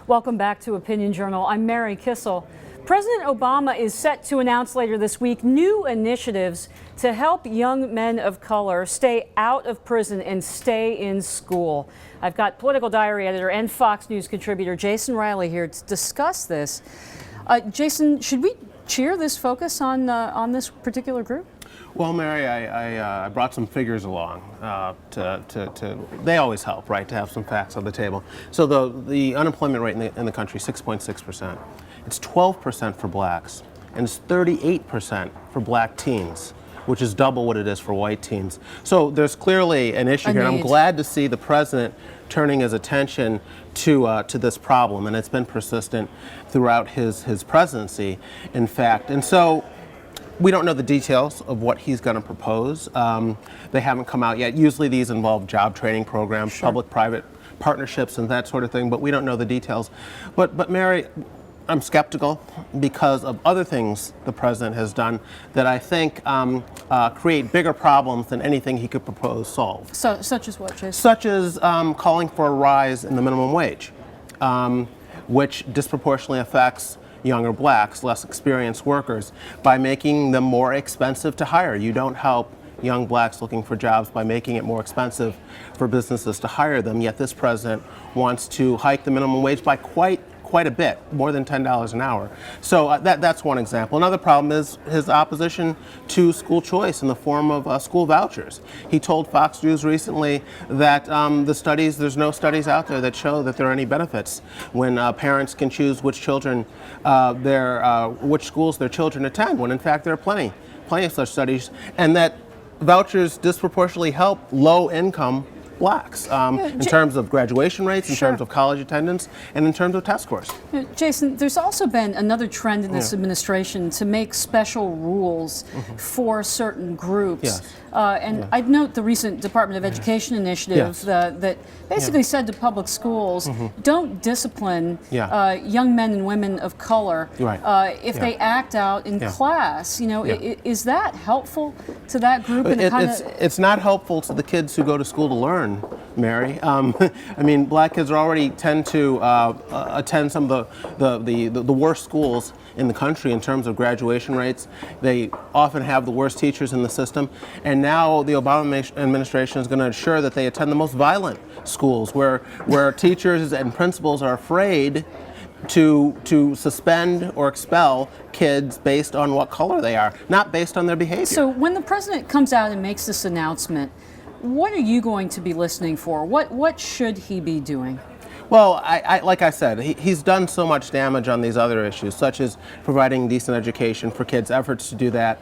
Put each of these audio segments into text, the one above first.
Welcome back to Opinion Journal. I'm Mary Kissel. President Obama is set to announce later this week new initiatives to help young men of color stay out of prison and stay in school. I've got Political Diary editor and Fox News contributor Jason Riley here to discuss this. Jason, should we cheer this focus on this particular group? Well, Mary, I brought some figures along. They always help, right, to have some facts on the table. So the unemployment rate in the country, 6.6%. It's 12% for blacks, and it's 38% for black teens, which is double what it is for white teens. So there's clearly an issue here, and I'm glad to see the president turning his attention to this problem, and it's been persistent throughout his presidency, in fact. And so we don't know the details of what he's going to propose. They haven't come out yet. Usually these involve job training programs, sure, public-private partnerships and that sort of thing, but we don't know the details. But Mary, I'm skeptical because of other things the president has done that I think create bigger problems than anything he could propose solve. So, such as what, Jason? Such as calling for a rise in the minimum wage, which disproportionately affects younger blacks, less experienced workers, by making them more expensive to hire. You don't help young blacks looking for jobs by making it more expensive for businesses to hire them, yet this president wants to hike the minimum wage by quite a bit, more than $10 an hour. So that's one example. Another problem is his opposition to school choice in the form of school vouchers. He told Fox News recently that there's no studies out there that show that there are any benefits when parents can choose which which schools their children attend, when in fact there are plenty of such studies, and that vouchers disproportionately help low-income blacks in terms of graduation rates, in terms of college attendance, and in terms of test scores. Jason, there's also been another trend in this administration to make special rules for certain groups. I'd note the recent Department of Education initiative that basically said to public schools, don't discipline young men and women of color if they act out in class. You know, is that helpful to that group? It's not helpful to the kids who go to school to learn, Mary. I mean, black kids already tend to attend some of the worst schools in the country in terms of graduation rates. They often have the worst teachers in the system, and now the Obama administration is going to ensure that they attend the most violent schools where teachers and principals are afraid to suspend or expel kids based on what color they are, not based on their behavior. So when the president comes out and makes this announcement, what are you going to be listening for? What should he be doing? Well, like I said, he's done so much damage on these other issues, such as providing decent education for kids, efforts to do that,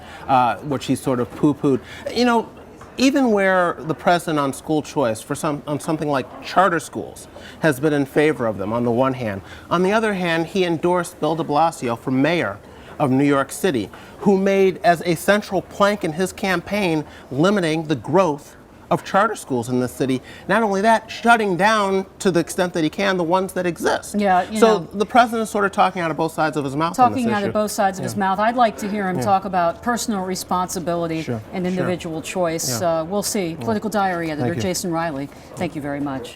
which he's sort of poo-pooed. You know, even where the president on school choice on something like charter schools has been in favor of them on the one hand. On the other hand, he endorsed Bill de Blasio for mayor of New York City, who made as a central plank in his campaign limiting the growth of charter schools in this city. Not only that, shutting down to the extent that he can the ones that exist. So the president is sort of talking out of both sides of his mouth. Talking out of both sides of his mouth. I'd like to hear him talk about personal responsibility and individual choice. We'll see. Political Diary editor Jason Riley, thank you very much.